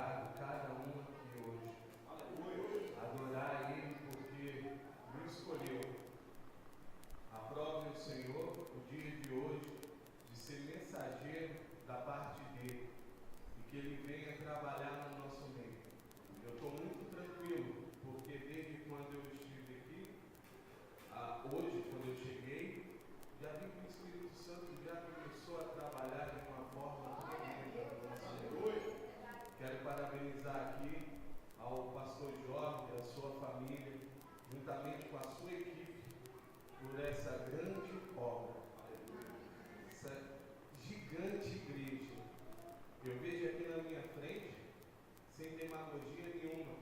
convidado, cada um aqui hoje, adorar Ele porque nos escolheu. Aprove o Senhor o dia de hoje de ser mensageiro da parte dele e que Ele venha trabalhar no nosso meio. Eu estou muito tranquilo, porque desde quando eu estive aqui, hoje, quando eu cheguei, já vi que o Espírito Santo já começou a trabalhar de uma forma tremenda no nosso meio. Quero parabenizar aqui ao pastor Jorge e a sua família, juntamente com a sua equipe, por essa grande obra, essa gigante igreja. Eu vejo aqui na minha frente, sem demagogia nenhuma,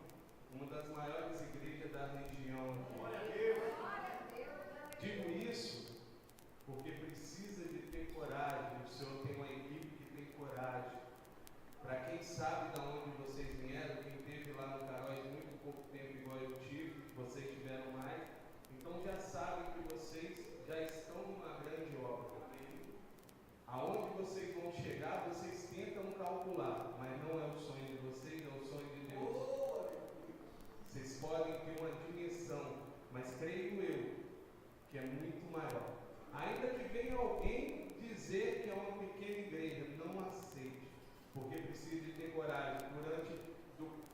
uma das maiores igrejas da região aqui. Digo isso porque precisa de ter coragem. O Senhor tem uma equipe que tem coragem. Para quem sabe de onde vocês vieram, quem esteve lá no Caróis muito pouco tempo, igual eu tive, vocês tiveram mais, então já sabem que vocês já estão numa grande obra. Aonde vocês vão chegar, vocês tentam calcular, mas não é o sonho de vocês, é o sonho de Deus. Vocês podem ter uma dimensão, mas creio eu que é muito maior. Ainda que venha alguém dizer que é uma pequena igreja, não aceite, porque precisa de ter coragem.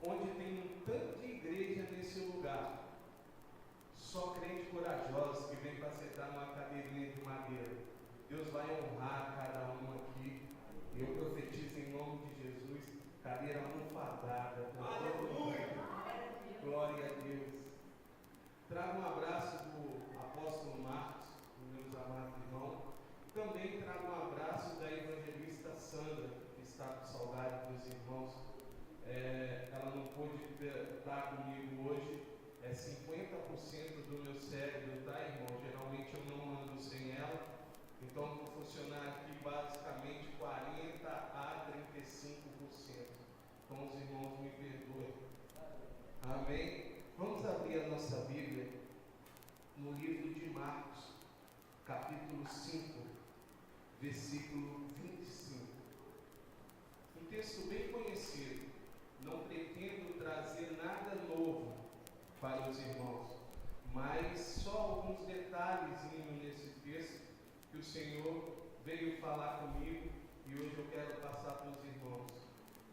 Onde tem um tanto de igreja nesse lugar, só crente corajosos que vem para sentar numa cadeirinha de madeira. Deus vai honrar cada um aqui. Eu profetizo em nome de Jesus, cadeira almofadada. Glória a Deus. Trago um abraço do apóstolo Marcos, meus amados irmãos. Também trago um abraço da evangelista Sandra, que está com saudade dos irmãos. Ela não pôde estar comigo hoje. 50% do meu cérebro, tá, irmão? Geralmente eu não ando sem ela. Então vou funcionar aqui basicamente 40% a 35%. Então os irmãos me perdoem. Amém? Vamos abrir a nossa Bíblia no livro de Marcos, capítulo 5, versículo 25. Um texto bem conhecido. Não pretendo trazer nada novo para os irmãos, mas só alguns detalhezinhos nesse texto que o Senhor veio falar comigo e hoje eu quero passar para os irmãos.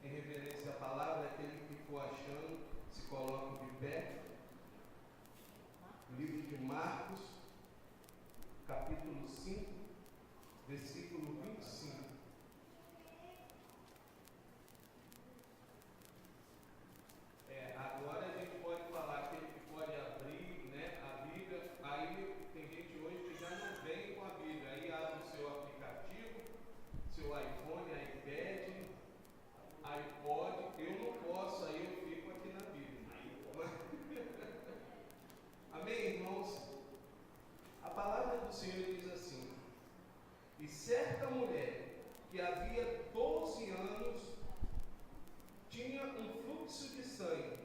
Em reverência à palavra, aquele que for achando, se coloque de pé. Livro de Marcos, capítulo 5, versículo 25. Agora a gente pode falar que ele pode abrir, né, a Bíblia. Aí tem gente hoje que já não vem com a Bíblia. Aí abre o seu aplicativo, seu iPhone, iPad, iPod. Eu não posso, aí eu fico aqui na Bíblia. Amém, irmãos? A palavra do Senhor diz assim: e certa mulher que havia 12 anos tinha um fluxo de sangue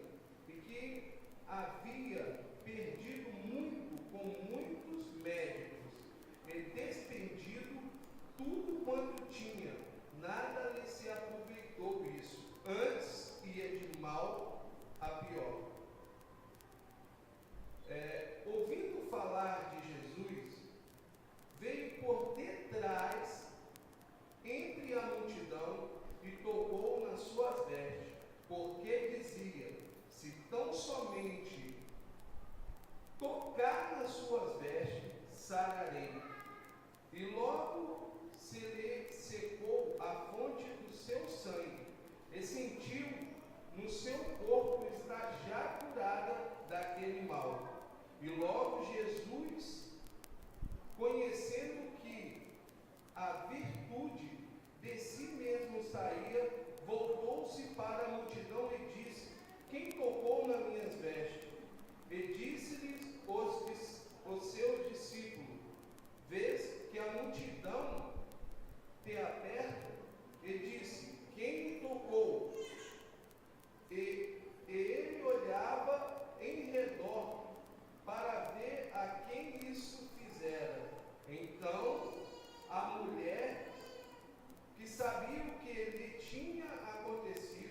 e que havia perdido muito com muitos médicos e despendido tudo quanto tinha, nada lhe se aproveitou isso, antes ia de mal a pior. Ouvindo falar de Jesus, veio por detrás entre a multidão e tocou nas suas vestes, porque dizia: se tão somente tocar nas suas vestes, sararei. E logo se lhe secou a fonte do seu sangue, e sentiu no seu corpo estar já curada daquele mal. E logo Jesus, conhecendo que a virtude de si mesmo saía, voltou-se para a multidão e disse: quem tocou nas minhas vestes? E disse-lhes os seus discípulos: vês que a multidão te aperta? E disse: quem me tocou? E ele olhava em redor para ver a quem isso fizera. Então a mulher, que sabia o que lhe tinha acontecido,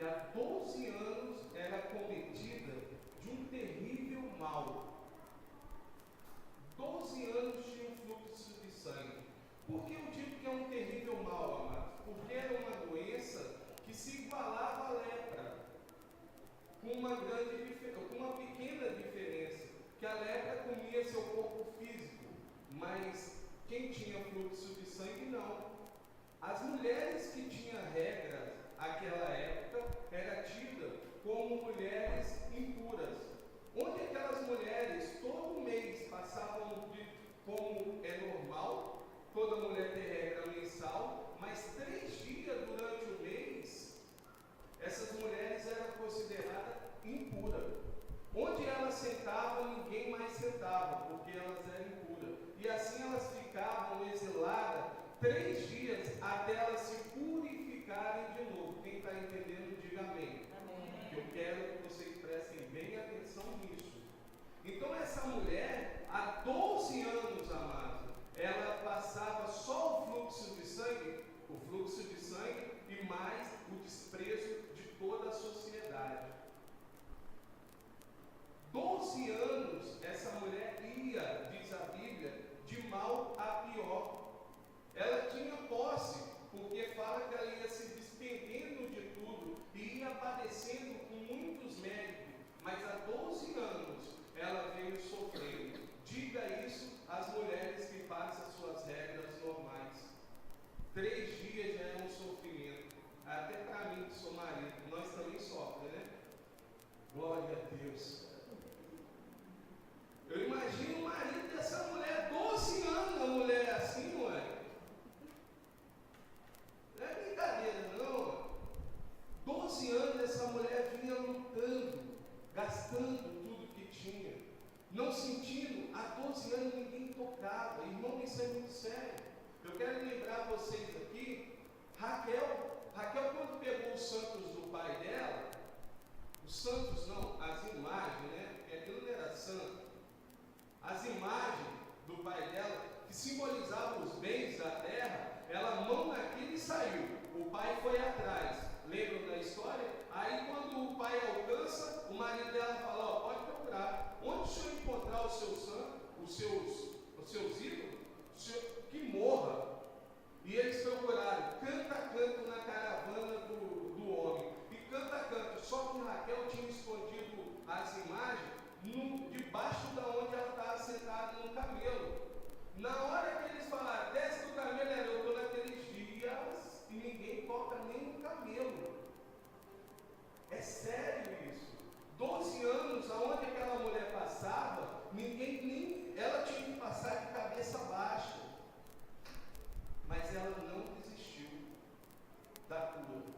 que há 12 anos era cometida de um terrível mal. 12 anos tinha um fluxo de sangue. Por que eu digo que é um terrível mal, amados? Porque era uma doença que se igualava à lepra, com uma pequena diferença, que a lepra comia seu corpo físico, mas quem tinha fluxo de sangue não. As mulheres que tinham regras naquela época eram tidas como mulheres impuras, onde aquelas mulheres todo mês passavam como é normal, toda mulher tem regra mensal, mas 3 dias durante o mês, essas mulheres eram consideradas impuras. Onde elas sentavam, ninguém mais sentava, porque elas eram impuras. E assim elas ficavam exiladas 3 dias até elas se purificarem de novo. Quem está entendendo, diga amém. Amém. Eu quero que vocês prestem bem atenção nisso. Então essa mulher, há 12 anos, amado, ela passava só o fluxo de sangue e mais o desprezo de toda a sociedade. 12 anos essa mulher ia, diz a Bíblia, de mal a pior. Ela tinha posse, porque fala que ela ia se despendendo de tudo e ia padecendo com muitos médicos, mas há 12 anos ela veio sofrendo. Diga isso às mulheres que passam as suas regras normais. 3 dias já é um sofrimento. Até para mim, que sou marido, nós também sofremos, né? Glória a Deus. Eu imagino o marido dessa mulher, 12 anos, a mulher assim, não é? Não é brincadeira, não. 12 anos essa mulher vinha lutando, gastando tudo que tinha, não sentindo. Há 12 anos ninguém tocava. Irmão, isso é muito sério. Eu quero lembrar vocês aqui, Raquel quando pegou os santos do pai dela, os santos não, as imagens, né? Porque aquilo não era santo. As imagens do pai dela, que simbolizavam os bens da terra, ela mão naquilo e saiu. O pai foi atrás. Lembram da história? Aí quando o pai alcança, o marido dela fala, ó, pode procurar. Onde o senhor encontrar o seu santo, os seus ídolos, que morra. E eles procuraram, canto a canto na caravana do homem. E canto a canto. Só que Raquel tinha escondido as imagens debaixo da onde ela estava sentada no camelo. Na hora que eles falaram, desce do camelo, eu estou naqueles dias e ninguém toca nem no camelo. É sério isso. 12 anos, aonde aquela mulher passava, ela tinha que passar de cabeça baixa. Mas ela não desistiu da cura.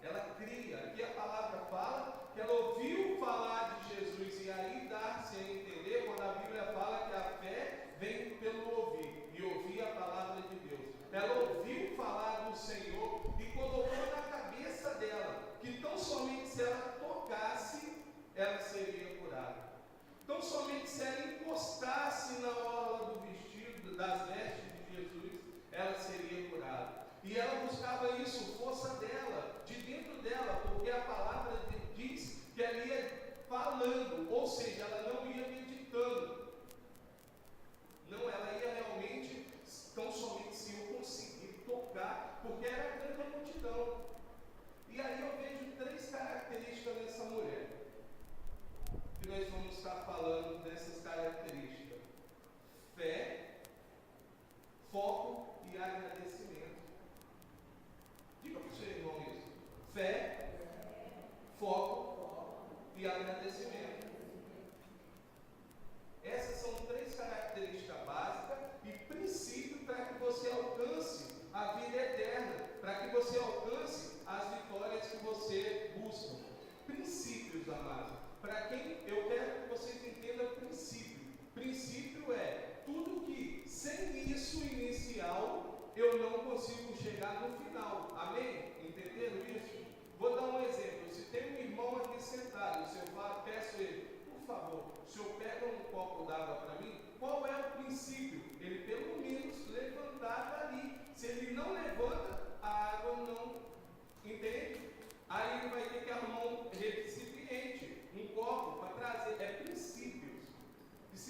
Ela cria, aqui a palavra fala que ela ouviu falar de Jesus, e aí dá-se a entender quando a Bíblia fala que a fé vem pelo ouvir, e ouvir a palavra de Deus. Ela ouviu falar do Senhor e colocou na cabeça dela que tão somente se ela tocasse, ela seria curada. Tão somente se ela encostasse na orla do vestido, das vestes de Jesus, ela seria curada. E ela buscava isso, força dela, de dentro dela, porque a palavra diz que ela ia falando, ou seja, ela não ia meditando. Não, ela ia realmente, tão somente se eu conseguir tocar, porque era grande a multidão. E aí eu vejo 3 características nessa mulher, que nós vamos estar falando dessas características: fé, foco e agradecimento. Diga para o seu irmão isso: fé, foco e agradecimento. Essas são 3 características básicas e princípios para que você alcance a vida eterna, para que você alcance as vitórias que você busca. Princípios, amados. Para quem eu quero que vocês entendam princípio. Princípio é tudo que sem isso inicial eu não consigo chegar no final. Amém? Entenderam isso? Vou dar um exemplo. Se tem um irmão aqui sentado, se eu peço ele, por favor, o senhor pega um copo d'água para mim? Qual é o princípio? Ele pelo menos levantar dali. Se ele não levanta, a água não. Entende? Aí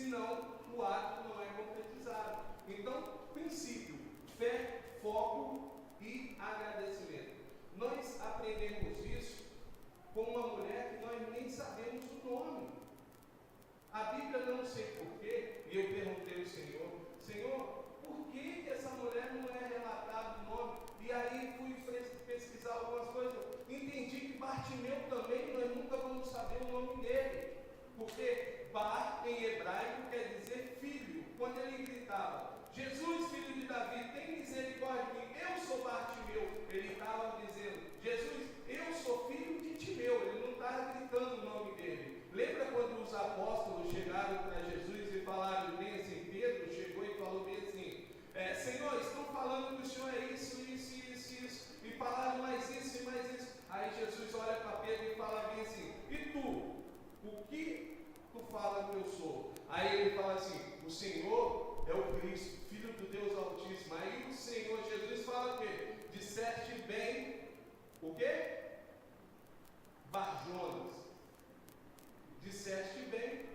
senão o ato não é concretizado. Então, princípio: fé, foco e agradecimento. Nós aprendemos isso com uma mulher que nós nem sabemos o nome. A Bíblia, não sei porquê, e eu perguntei ao Senhor, por que essa mulher não é relatada o nome? E aí fui pesquisar algumas coisas, entendi que Bartimeu também, nós nunca vamos saber o nome dele, porque Bar em hebraico quer dizer filho. Quando ele gritava, Jesus, filho de Davi, tem misericórdia de mim, eu sou Bartimeu, ele estava dizendo, Jesus, eu sou filho de Timeu, ele não estava gritando o nome dele. Lembra quando os apóstolos chegaram para Jesus e falaram bem assim? Pedro chegou e falou bem assim, Senhor, estão falando que o Senhor é isso, e falaram mais isso e mais isso. Aí Jesus olha para Pedro e fala bem assim, e tu? O que tu fala que eu sou? Aí ele fala assim, o Senhor é o Cristo, Filho do Deus Altíssimo. Aí o Senhor Jesus fala o quê? Disseste bem, o quê? Bar-Jonas. Disseste bem,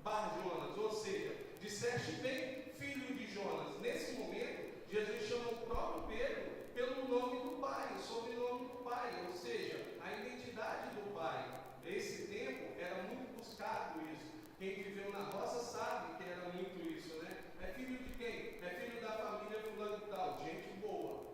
Bar-Jonas, ou seja, disseste bem, filho de Jonas. Nesse momento, Jesus chama o próprio Pedro pelo nome do Pai, o sobrenome do Pai, ou seja, a identidade do Pai. Esse tempo era muito buscado isso. Quem viveu na roça sabe que era muito isso, né? É filho de quem? É filho da família fulano e tal, gente boa.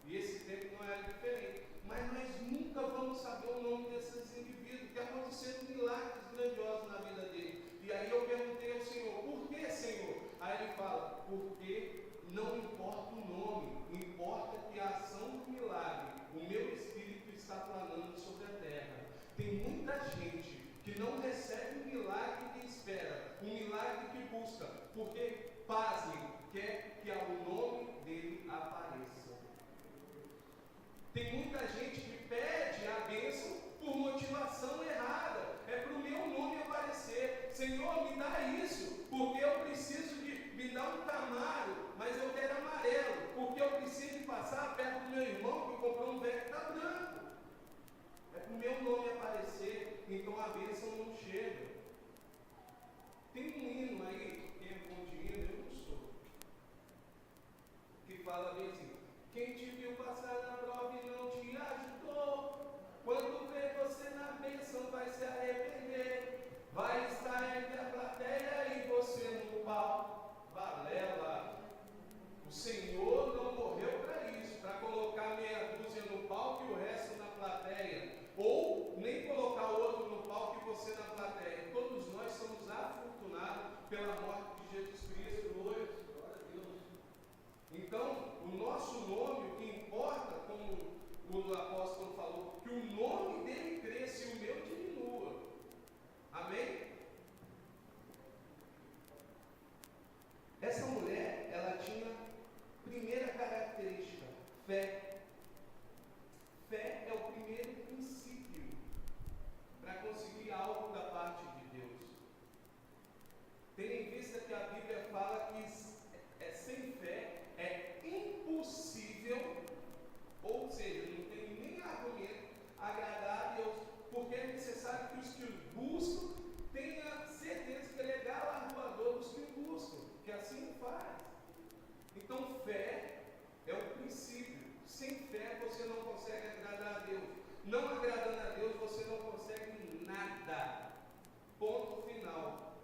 E esse tempo não era diferente. Mas nós nunca vamos saber o nome desses indivíduos, que aconteceram milagres grandiosos na vida dele. E aí eu perguntei ao Senhor, por que, Senhor? Aí ele fala, porque não importa o nome, importa que a ação do milagre, o meu Espírito está planando sobre a terra. Tem muita gente que não recebe o milagre que espera, o milagre que busca, porque, pasmem, quer que o nome dele apareça. Tem muita gente que pede a bênção por motivação errada. É para o meu nome aparecer. Senhor, me dá isso, porque eu preciso me dar um Camaro, mas eu quero amarelo, porque eu preciso passar perto do meu irmão que comprou um Vectra branco. É para o meu nome aparecer, então a bênção não chega. Tem um hino aí, quem é bom de hino, eu não sou, que fala bem assim, quem te viu passar na prova e não te ajudou, quando vê você na bênção vai se arrepender, vai estar entre a plateia e você no pau, valela. O Senhor não morreu para isso, para colocar meia dúzia no palco e o resto na plateia, ou nem colocar o outro no palco e você na plateia. Todos nós somos afortunados pela morte de Jesus Cristo. Glória a Deus. Então, o nosso nome, o que importa, como o apóstolo falou, que o nome dele cresça e o meu diminua. Amém? Essa mulher, ela tinha primeira característica, fé. Fé é o primeiro princípio para conseguir algo da parte de Deus. Tendo em vista que a Bíblia fala que sem fé é impossível, ou seja, não tem nem argumento, agradar a Deus, porque é necessário que os que o buscam tenham certeza que ele é galardoador dos que o buscam, que assim faz. Então, fé é o princípio. Sem fé você não consegue agradar a Deus. Não agradando a Deus você não consegue nada. Ponto final.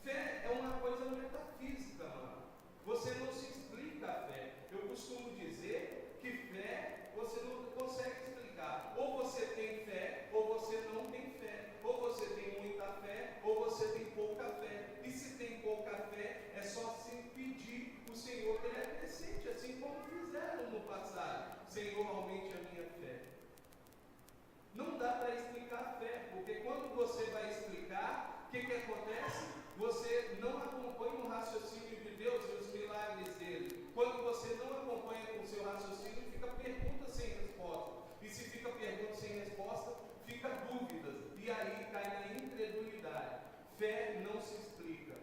Fé é uma coisa metafísica, mano. Você não se explica a fé. Eu costumo dizer que fé você não consegue explicar. Ou você tem fé, ou você não tem fé. Ou você tem muita fé, ou você tem pouca fé. E se tem pouca fé, é só se pedir o Senhor que ele acrescente, assim como fizeram no passado. Senhor, aumente a minha fé. Não dá para explicar a fé, porque quando você vai explicar, o que acontece? Você não acompanha o raciocínio de Deus e os milagres dele. Quando você não acompanha com o seu raciocínio, fica pergunta sem resposta. E se fica pergunta sem resposta, fica dúvidas. E aí cai na incredulidade. Fé não se explica.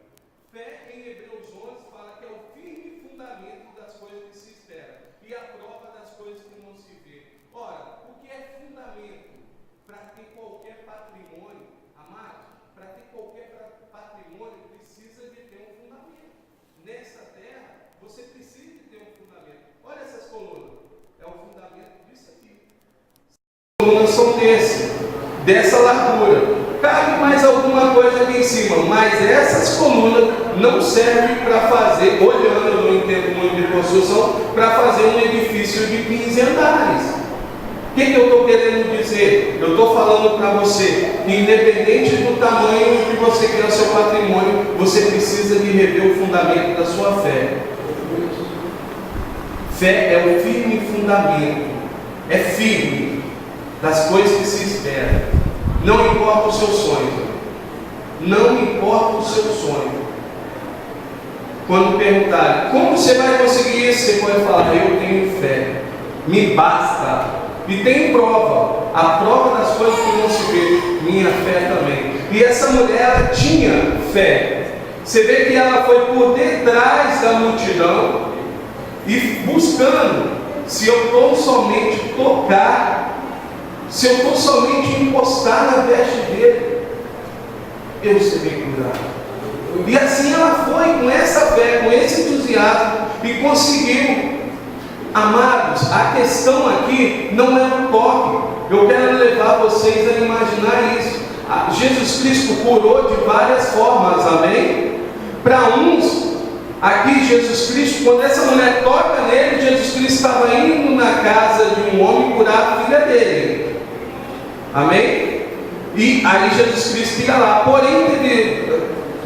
Fé em Hebreus 11 fala que é o firme fundamento das coisas que se esperam e a prova das coisas que não se vê. Ora, o que é fundamento para ter qualquer patrimônio, amado? para ter qualquer patrimônio, precisa de ter um fundamento. Nessa terra, você precisa de ter um fundamento. Olha essas colunas. É o fundamento disso aqui. As colunas são dessa largura. Cabe mais alguma coisa aqui em cima, mas essas colunas não servem para fazer, olhando, eu não entendo muito de construção, para fazer um edifício de 15 andares. O que eu estou querendo dizer? Eu estou falando para você que, independente do tamanho que você quer o seu patrimônio, você precisa de rever o fundamento da sua fé. Fé é o firme fundamento, é firme das coisas que se esperam. Não importa o seu sonho. Não importa o seu sonho. Quando perguntarem, como você vai conseguir isso? Você pode falar, eu tenho fé. Me basta. E tem prova. A prova das coisas que não se vê. Minha fé também. E essa mulher, ela tinha fé. Você vê que ela foi por detrás da multidão e buscando, se eu vou somente tocar, se eu vou somente encostar na veste dele, eu serei curado. E assim ela foi com essa fé, com esse entusiasmo, e conseguiu. Amados, a questão aqui não é um toque. Eu quero levar vocês a imaginar isso. Jesus Cristo curou de várias formas, amém? Para uns, aqui Jesus Cristo, quando essa mulher toca nele, Jesus Cristo estava indo na casa de um homem curar a filha dele. Amém? E aí Jesus Cristo ia lá. Porém, teve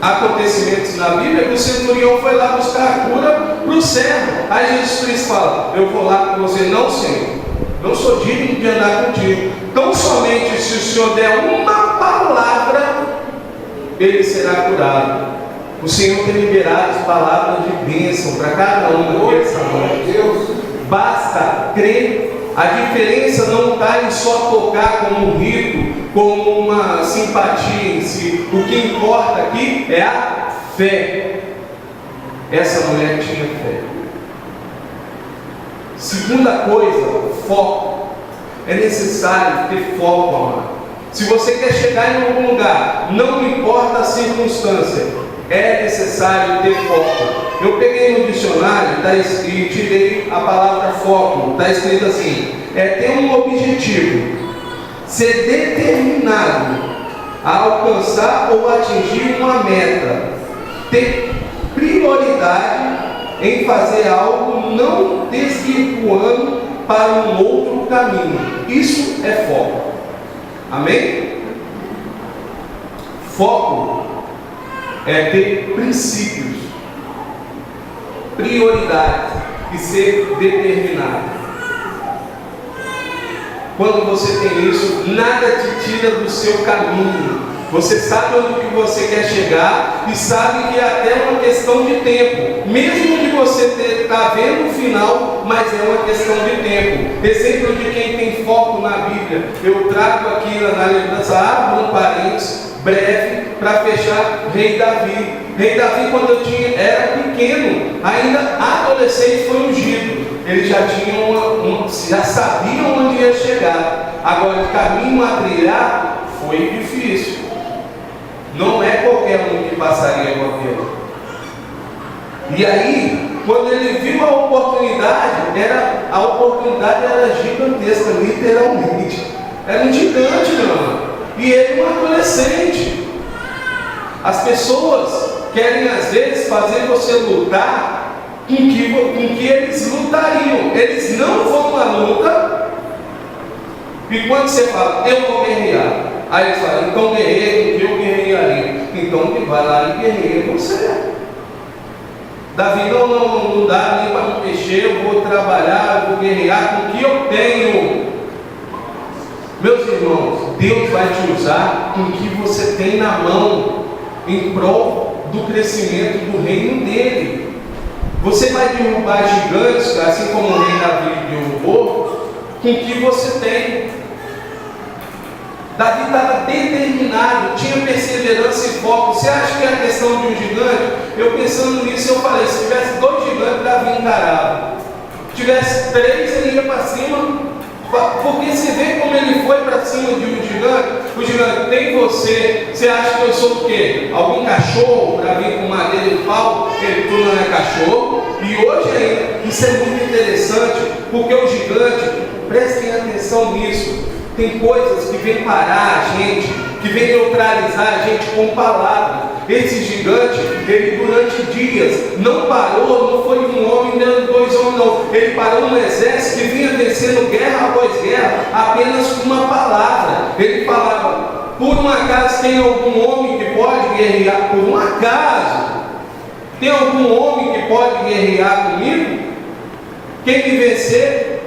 acontecimentos na Bíblia que o centurião foi lá buscar a cura para o servo. Aí Jesus Cristo fala, eu vou lá com você. Não, Senhor, não sou digno de andar contigo. Tão somente se o Senhor der uma palavra, ele será curado. O Senhor tem liberado palavras de bênção para cada um dessa noite. Basta crer. A diferença não está em só tocar como um rito, como uma simpatia em si. O que importa aqui é a fé. Essa mulher tinha fé. Segunda coisa, foco. É necessário ter foco, amado. Se você quer chegar em algum lugar, não importa a circunstância, é necessário ter foco. Eu peguei no dicionário e tirei a palavra foco. Está escrito assim: é ter um objetivo, ser determinado a alcançar ou atingir uma meta, ter prioridade em fazer algo, não desvirtuando para um outro caminho. Isso é foco. Amém? Foco é ter princípios, prioridade e ser determinado. Quando você tem isso, nada te tira do seu caminho. Você sabe onde que você quer chegar e sabe que é até uma questão de tempo. Mesmo que você está vendo o final, mas é uma questão de tempo. Exemplo de quem tem foco na Bíblia, eu trago aqui na lembrança, abro um parênteses breve para fechar Rei Davi. Rei Davi, quando era pequeno, ainda adolescente, foi ungido. Ele já tinha já sabia onde ia chegar. Agora, o caminho a trilhar foi difícil. Não é qualquer um que passaria com aquilo. E aí, quando ele viu a oportunidade era gigantesca, literalmente. Era um gigante, meu irmão. E ele um adolescente. As pessoas querem às vezes fazer você lutar com que eles lutariam. Eles não vão à luta. E quando você fala, eu vou guerrear, aí eles falam, então guerreia com que eu guerrearia. Então que vai lá e guerreia você. Davi, não dá nem para me mexer, eu vou trabalhar, eu vou guerrear com o que eu tenho. Meus irmãos, Deus vai te usar com o que você tem na mão, em prol do crescimento do reino dele. Você vai derrubar gigantes, assim como o rei Davi derrubou, com o que você tem. Davi estava determinado, tinha perseverança e foco. Você acha que é a questão de um gigante? Eu pensando nisso, eu falei, se tivesse 2 gigantes, Davi encarava. Se tivesse 3, ele ia para cima. Porque você vê como ele foi para cima de um gigante. O gigante tem você. Você acha que eu sou o quê? Algum cachorro para vir com madeira e pau? Porque tu não é cachorro. E hoje ainda, isso é muito interessante, porque o gigante, prestem atenção nisso, tem coisas que vêm parar a gente, que vêm neutralizar a gente com palavras. Esse gigante, ele durante dias não parou, não foi um homem, nem dois homens, não. Ele parou um exército que vinha vencendo guerra após guerra, apenas com uma palavra. Ele falava: por um acaso tem algum homem que pode guerrear? Por um acaso tem algum homem que pode guerrear comigo? Quem me vencer,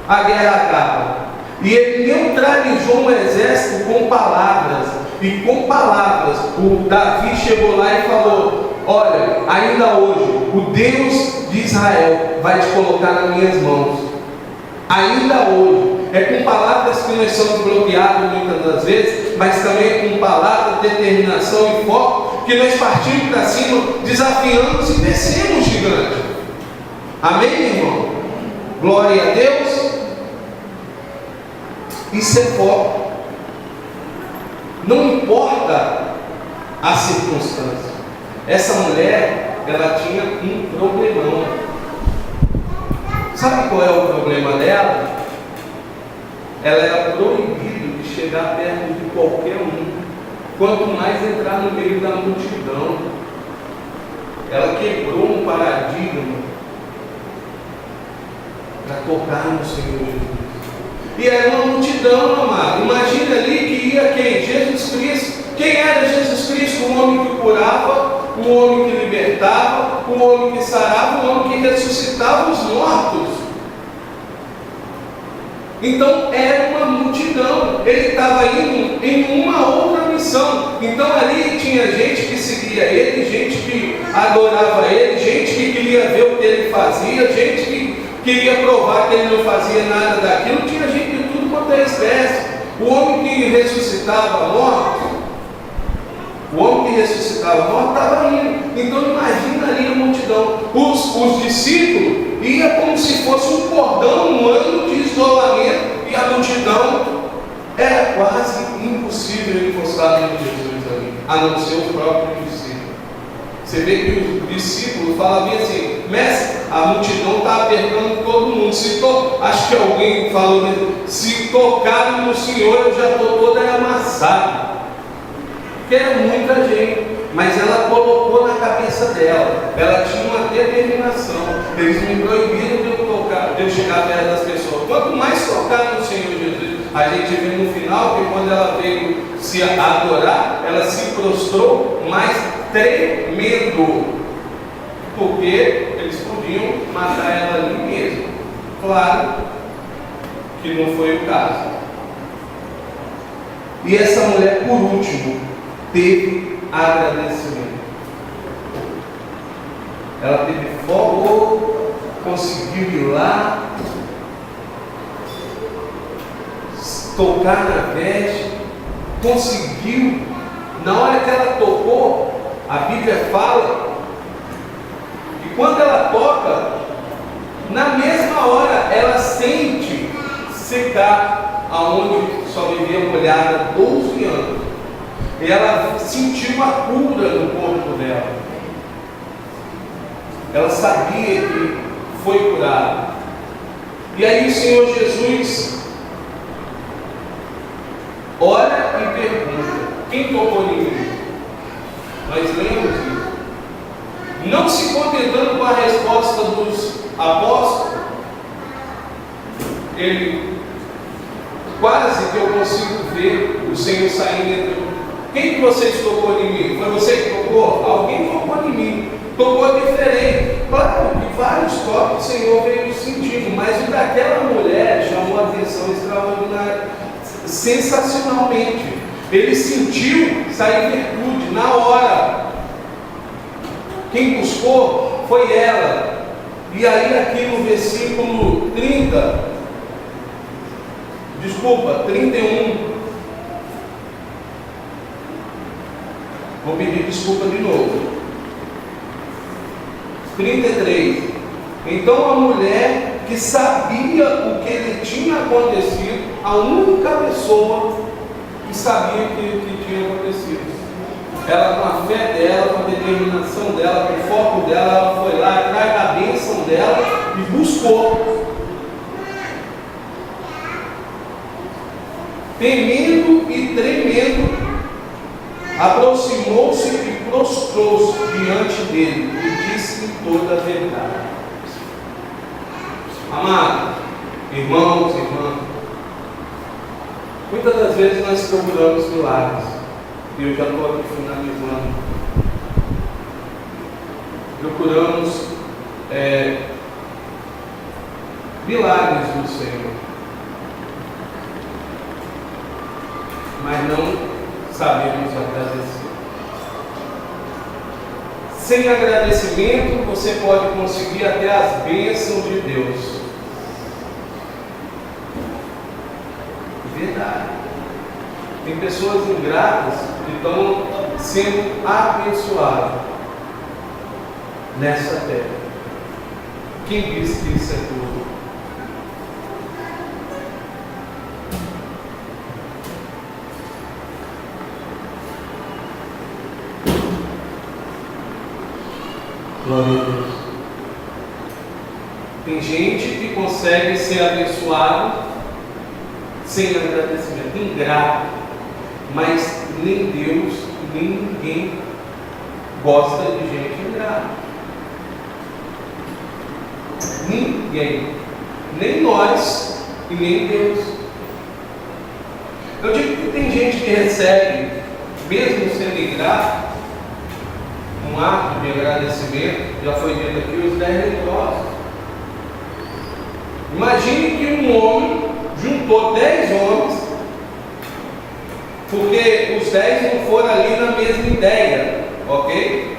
a guerra acaba. E ele neutralizou um exército com palavras. E com palavras, o Davi chegou lá e falou: olha, ainda hoje, o Deus de Israel vai te colocar nas minhas mãos. Ainda hoje. É com palavras que nós somos bloqueados muitas das vezes, mas também com palavras, determinação e foco, que nós partimos para cima, desafiamos e vencemos o gigante. Amém, irmão? Glória a Deus. Isso é foco. Não importa a circunstância. Essa mulher, ela tinha um problemão. Sabe qual é o problema dela? Ela era proibida de chegar perto de qualquer um, quanto mais entrar no meio da multidão. Ela quebrou um paradigma para tocar no Senhor Jesus. E era uma multidão, amado. Imagina ali que ia quem? Jesus Cristo. Quem era Jesus Cristo? Um homem que curava, um homem que libertava, um homem que sarava, um homem que ressuscitava os mortos. Então era uma multidão. Ele estava indo em uma outra missão. Então ali tinha gente que seguia ele, gente que adorava ele, gente que queria ver o que ele fazia, gente que queria provar que ele não fazia nada daquilo. Tinha gente de tudo quanto é espécie. O homem que ressuscitava morto, estava indo. Então imagina ali a multidão. Os discípulos iam como se fosse um cordão humano de isolamento, e a multidão era quase impossível encostar em Jesus ali, a não ser o próprio discípulo. Você vê que os discípulos falavam assim: mestre, a multidão está apertando todo mundo. Acho que alguém falou mesmo: se tocar no Senhor, eu já estou todo amassado. Porque era muita gente, mas ela colocou na cabeça dela, ela tinha uma determinação. Eles me proibiram de eu chegar perto das pessoas. Quanto mais tocar no Senhor Jesus, a gente vê no final que quando ela veio se adorar, ela se prostrou mais tremendo, porque eles podiam matar ela ali mesmo. Claro que não foi o caso. E essa mulher, por último, teve agradecimento. Ela teve fogo, conseguiu ir lá, tocar na veste, conseguiu. Na hora que ela tocou, a Bíblia fala que quando ela toca, na mesma hora ela sente secar aonde só vivia molhada 12 anos. E ela sentiu a cura no corpo dela. Ela sabia que foi curada. E aí o Senhor Jesus olha e pergunta: quem tocou em mim? Nós lemos isso. Não se contentando com a resposta dos apóstolos, ele quase que eu consigo ver o Senhor saindo entre. Quem que vocês tocou em mim? Foi você que tocou? Alguém tocou em mim. Tocou diferente. Claro que vários toques o Senhor veio sentindo, mas o daquela mulher chamou a atenção extraordinária, sensacionalmente. Ele sentiu sair virtude na hora. Quem buscou foi ela. E aí aqui no versículo 31. Vou pedir desculpa de novo. 33. Então a mulher que sabia o que lhe tinha acontecido, a única pessoa que sabia o que tinha acontecido. Ela, com a fé dela, com a determinação dela, com o foco dela, ela foi lá atrás da bênção dela e buscou. Temendo e tremendo, aproximou-se e prostrou-se diante dele e disse-lhe toda a verdade. Amado, irmãos e irmãs, muitas das vezes nós procuramos milagres. E eu já estou aqui finalizando. Procuramos milagres do Senhor, mas não sabemos agradecer. Sem agradecimento, você pode conseguir até as bênçãos de Deus. Verdade. Tem pessoas ingratas que estão sendo abençoadas nessa terra. Quem diz que isso é tudo? Glória a Deus. Tem gente que consegue ser abençoado sem agradecimento, ingrato, mas nem Deus, nem ninguém gosta de gente ingrata. Ninguém, nem nós e nem Deus. Eu digo que tem gente que recebe, mesmo sendo ingrato, um ato de agradecimento. Já foi dito aqui os 10 leprosos. Imagine que um homem juntou 10 homens, porque os 10 não foram ali na mesma ideia, ok?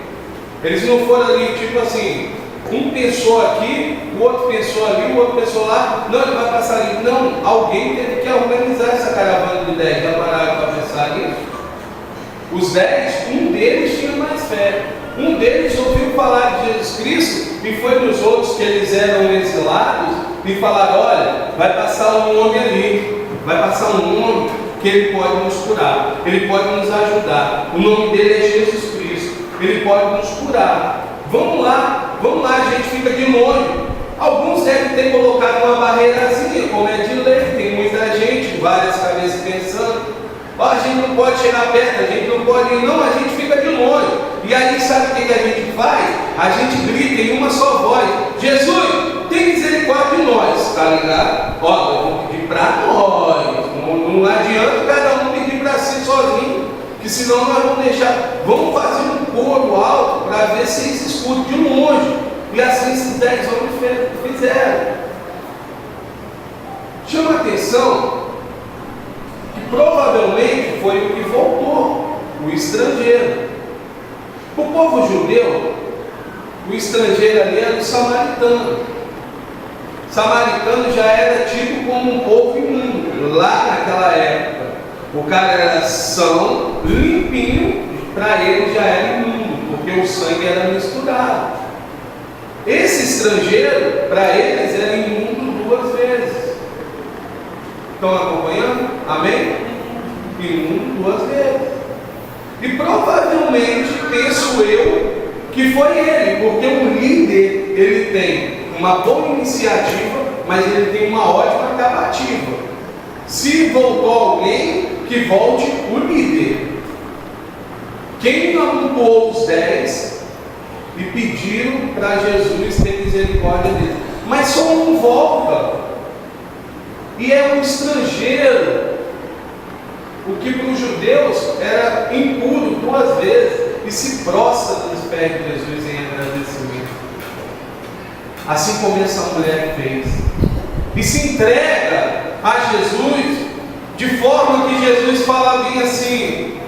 Eles não foram ali tipo assim, um pensou aqui, o outro pensou ali, o outro pensou lá, não, ele vai passar ali. Não, alguém teve que organizar essa caravana de 10, já pararam para pensar nisso? Os 10, um deles tinha mais fé. Um deles ouviu falar de Jesus Cristo e foi nos outros que eles eram exilados e falaram: olha, vai passar um homem ali, vai passar um homem que ele pode nos curar, ele pode nos ajudar, o nome dele é Jesus Cristo, ele pode nos curar. Vamos lá, a gente fica de longe. Alguns devem ter colocado uma barreirazinha, como é de lei, tem muita gente, várias cabeças pensando: a gente não pode chegar perto, a gente não pode ir, não, a gente fica de longe. E aí sabe o que a gente faz? A gente grita em uma só voz: Jesus, tem misericórdia de nós, está ligado? Ó, eu vou pedir para nós, não adianta cada um pedir para si sozinho, que senão nós vamos deixar, vamos fazer um coro alto para ver se eles escutam de longe. E assim esses 10 homens fizeram. Chama a atenção que provavelmente foi o que voltou, o estrangeiro. O povo judeu, o estrangeiro ali era o samaritano. Samaritano já era tido como um povo imundo, lá naquela época. O cara era são, limpinho, para ele já era imundo, porque o sangue era misturado. Esse estrangeiro, para eles, era imundo 2 vezes. Estão acompanhando? Amém? Imundo 2 vezes. E provavelmente, penso eu, que foi ele, porque o líder, ele tem uma boa iniciativa, mas ele tem uma ótima acabativa. Se voltou alguém, que volte o líder. Quem amontoou os 10 e pediram para Jesus ter misericórdia dele? Mas só um volta, e é um estrangeiro. O que para os judeus era impuro 2 vezes, e se prostra nos pés de Jesus em agradecimento. Assim como essa mulher fez, e se entrega a Jesus, de forma que Jesus fala bem assim: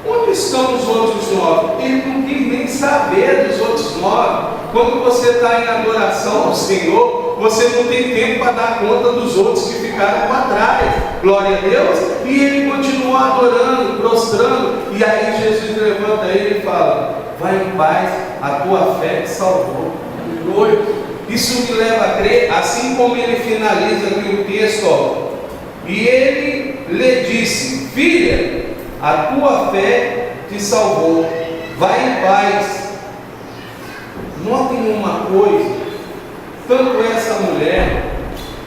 onde estão os outros 9? Ele não quis nem saber dos outros 9. Quando você está em adoração ao Senhor, você não tem tempo para dar conta dos outros que ficaram para trás. Glória a Deus. E ele continua adorando, prostrando. E aí Jesus levanta ele e fala: vai em paz, a tua fé te salvou. Isso me leva a crer, assim como ele finaliza aqui o texto, ó, e ele lhe disse: filha, a tua fé te salvou, vai em paz. Notem uma coisa, tanto essa mulher,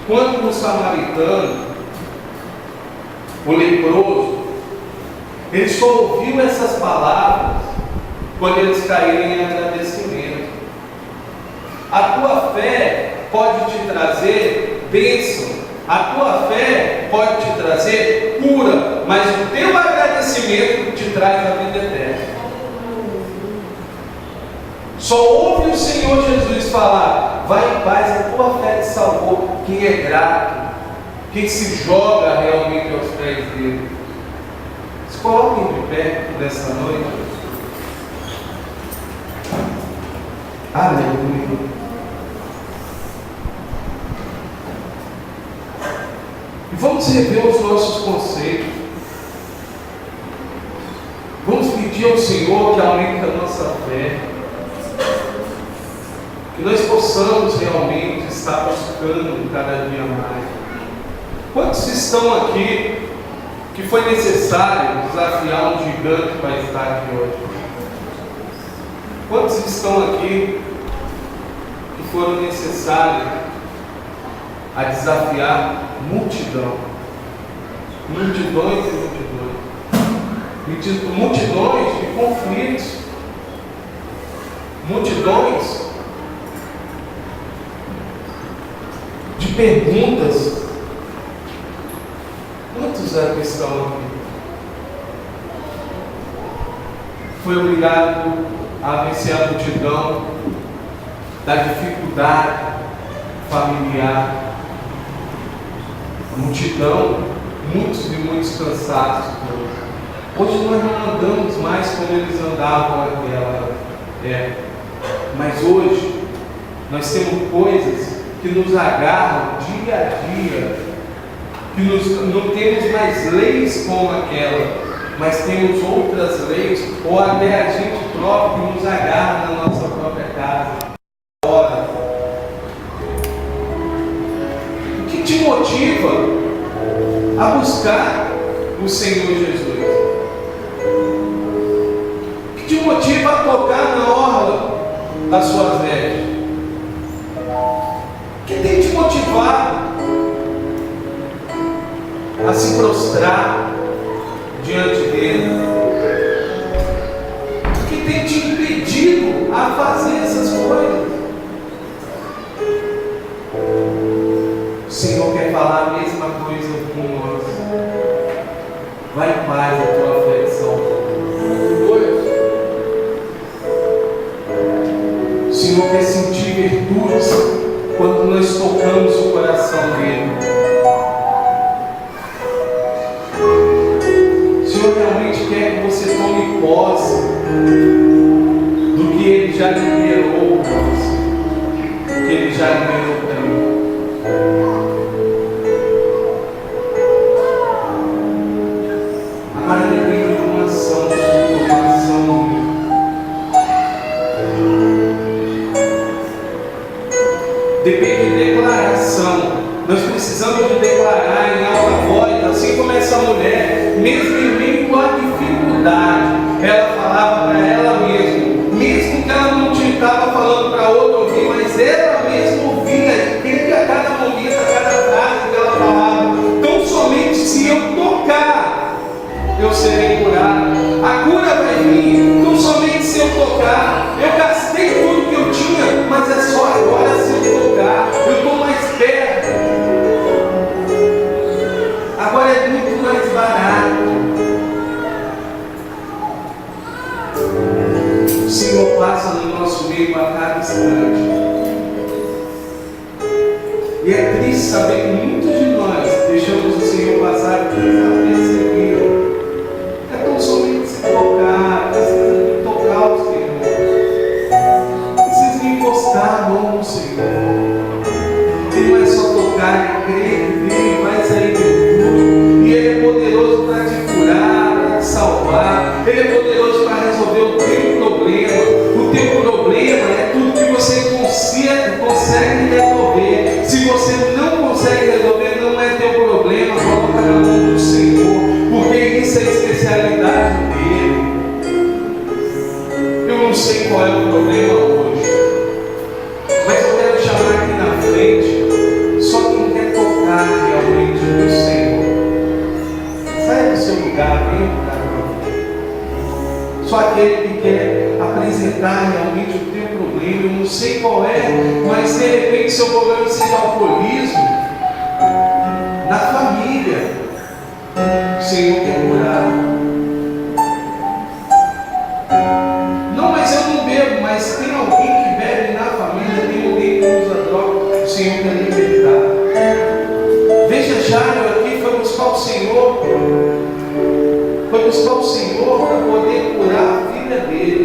quanto o samaritano, o leproso, ele só ouviu essas palavras quando eles caíram em agradecimento. A tua fé pode te trazer bênção, a tua fé pode te trazer cura, mas o teu agradecimento te traz a vida eterna. Só ouve o Senhor Jesus falar: vai em paz, a tua fé te salvou. Quem é grato, quem se joga realmente aos pés dele. Se coloquem de pé nessa noite. Aleluia. E vamos rever os nossos conceitos. Vamos pedir ao Senhor que aumente a nossa fé, que nós possamos realmente estar buscando cada dia mais. Quantos estão aqui que foi necessário desafiar um gigante para estar aqui hoje? Quantos estão aqui que foram necessários a desafiar multidão? Multidões e multidões. Multidões de conflitos. Multidões de perguntas. Quantos é que estão aqui? Foi obrigado a vencer a multidão da dificuldade familiar, a multidão, muitos e muitos cansados. Hoje nós não andamos mais como eles andavam naquela época, mas hoje nós temos coisas que nos agarram dia a dia, que não temos mais leis como aquela, mas temos outras leis, ou até a gente próprio que nos agarra na nossa própria casa. Ora, o que te motiva a buscar o Senhor Jesus? O que te motiva a tocar na orla das suas vestes? O que tem te motivado a se prostrar diante dele? O que tem te impedido a fazer essas coisas? O Senhor quer falar a mesma coisa com nós. Vai em paz, a tua fé te salvou. O Senhor quer sentir virtudes quando nós tocamos o coração dele. O Senhor realmente quer que você tome posse do que ele já liberou para você, do que ele já liberou para mim. Agora depende de uma ação sua, uma ação minha. Depende de declaração. Nós precisamos de declarar em alta voz, assim como essa mulher, mesmo em meio à dificuldade, ela falava para ela mesma, mesmo que ela não estava falando para outro ouvir, mas ela mesma ouvia, e a cada momento, a cada frase que ela falava: tão somente se eu tocar, eu serei curado. A cura vai vir, tão somente se eu tocar. Eu gastei tudo que eu tinha, mas é só agora se eu tocar. Eu estou mais perto. Agora é muito mais barato. O Senhor passa no nosso meio a cada instante. E é triste saber que muitos de nós deixamos o Senhor passar desapercebido. É tão somente se tocar, precisa tocar o Senhor. Precisa encostar a mão no Senhor. E não é só tocar, é crer que Ele vai sair de tudo. E Ele é poderoso para te curar, para te salvar. Ele é poderoso para resolver o teu problema. O teu problema é tudo que você consegue consegue resolver. Se você não consegue resolver, não é teu problema, coloca na mão do Senhor, porque isso é a especialidade dele. Eu não sei qual é o problema hoje, mas eu quero chamar aqui na frente só quem quer tocar realmente no Senhor. Sai do seu lugar, vem para cá. Só aquele que quer apresentar realmente o teu problema. Eu não sei qual é, mas de repente seu problema seja alcoolismo na família. O Senhor quer curar. Não, mas eu não bebo, mas tem alguém que bebe na família, tem alguém que usa droga. O Senhor quer libertar. Veja, Jairo aqui foi buscar o Senhor. Foi buscar o Senhor para poder curar a filha dele.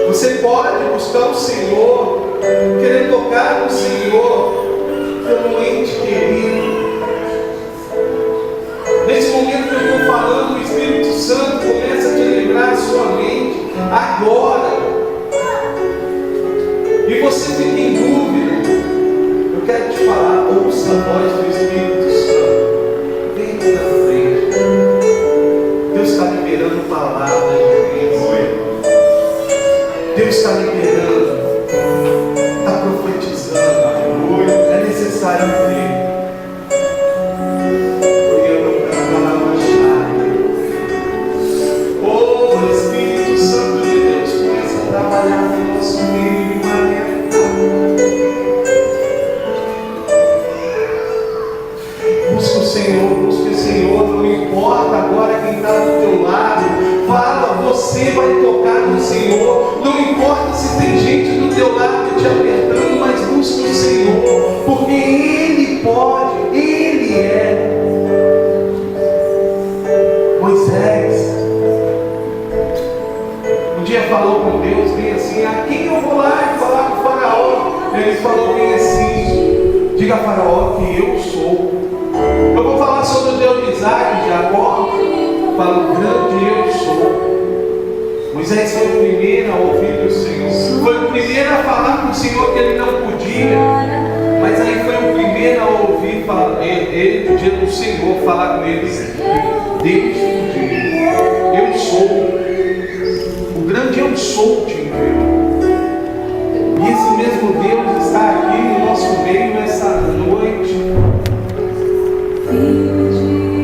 Você pode buscar o Senhor, querer tocar no Senhor, pelo ente querido. Nesse momento que eu estou falando, o Espírito Santo começa a te lembrar a sua mente agora. E você fica em dúvida. Eu quero te falar, ouça a voz do Espírito Santo. Vem da frente. Deus está liberando palavras de Deus. Deus está liberando, está profetizando. É necessário crer. O Espírito Santo de Deus começa a trabalhar no nosso meio. Busca o Senhor, não importa agora quem está do teu lado. Fala, você vai tocar no Senhor. Não importa se tem gente do teu lado te apertando, mas busca o Senhor, porque Ele pode, Ele é. Moisés um dia falou com Deus bem assim: a quem eu vou lá e falar com o faraó? Ele falou bem assim: diga a faraó que eu sou. Eu vou falar sobre o Deus de Isaac, de Jacó. Fala, o grande eu sou. Moisés foi o primeiro a ouvir do Senhor. Foi o primeiro a falar com o Senhor que ele não podia. Mas aí foi o primeiro a ouvir ele pedir do Senhor falar com ele. Deus podia. Eu sou. O grande eu sou te enviou. E esse mesmo Deus está aqui no nosso meio nessa noite.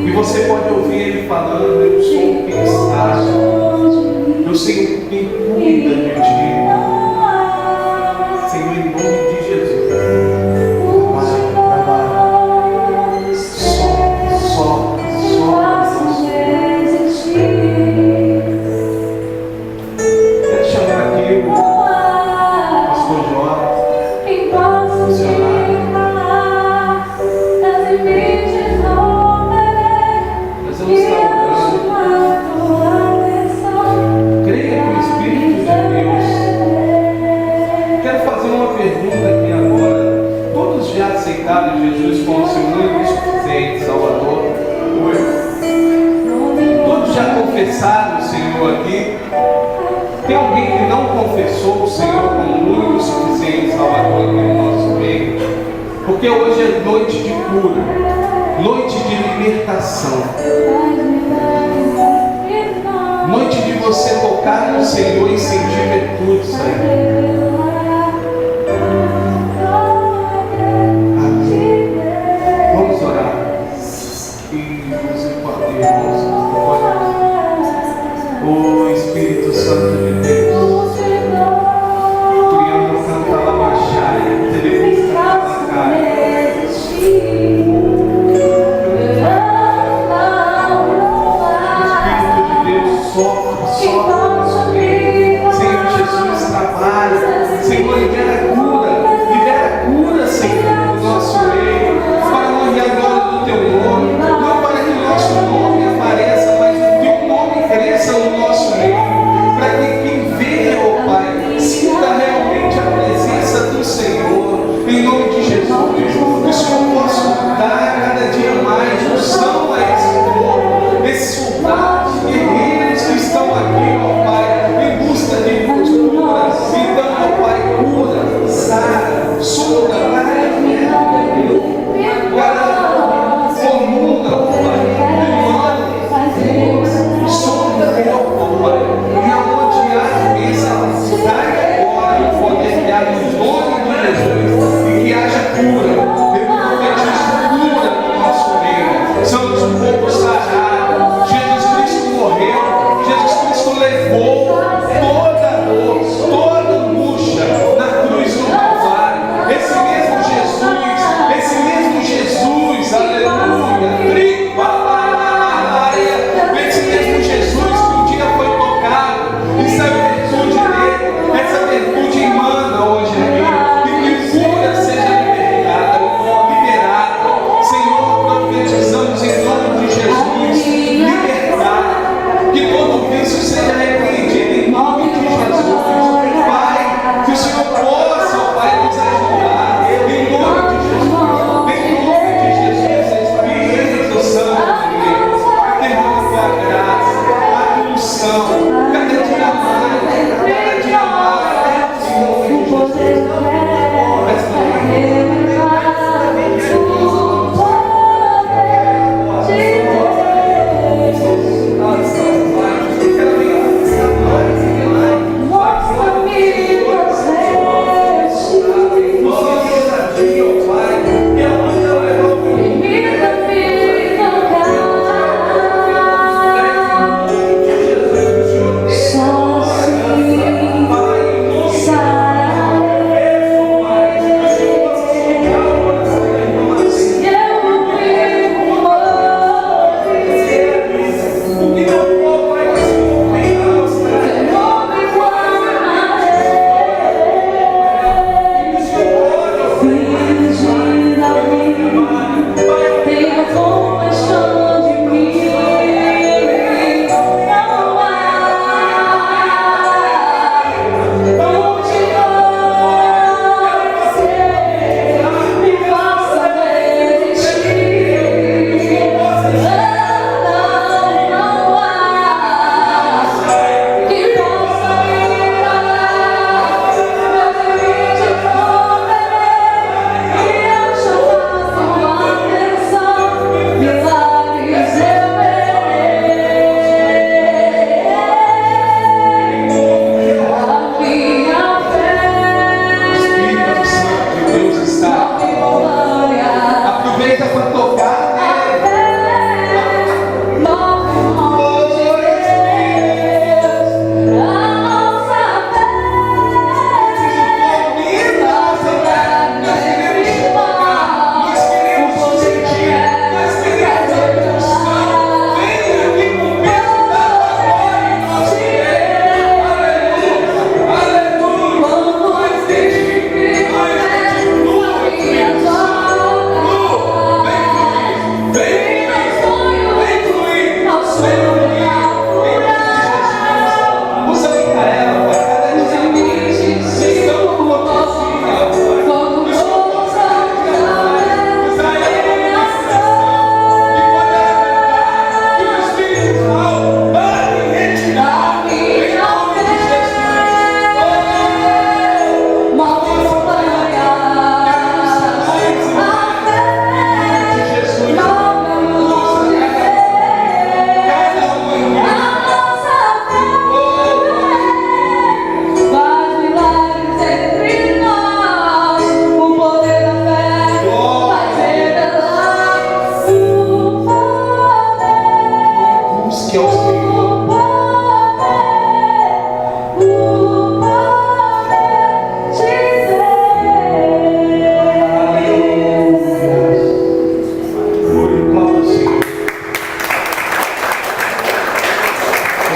E você pode ouvir Ele falando: eu sou quem está, eu sei quem cuida de ti. Senhor, em nome de Jesus, trabalha, sobe. Quero chamar aqui o pastor Jorge, funcionário. Aceitaram Jesus como seu único e suficiente Salvador. Todos já confessaram o Senhor aqui. Tem alguém que não confessou o Senhor como o único e suficiente Salvador aqui no nosso meio? Porque hoje é noite de cura, noite de libertação, noite de você tocar no Senhor e sentir virtude sair. O Espírito Santo de Deus, criando cantar a baixaria, televisão na cara. O Espírito de Deus sopra. Senhor Jesus, trabalha.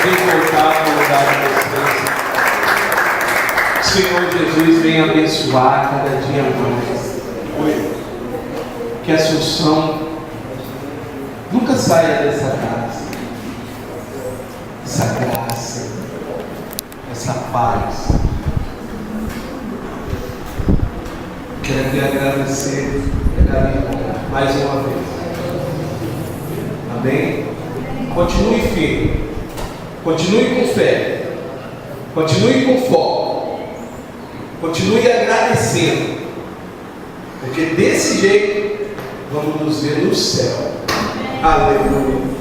Pode voltar para o lugar de vocês. Senhor Jesus, venha abençoar cada dia mais. Que a Assunção nunca saia dessa casa. Essa graça, essa paz. Quero aqui agradecer mais uma vez. Amém? Continue firme. Continue com fé. Continue com foco. Continue agradecendo. Porque desse jeito vamos nos ver no céu. Aleluia.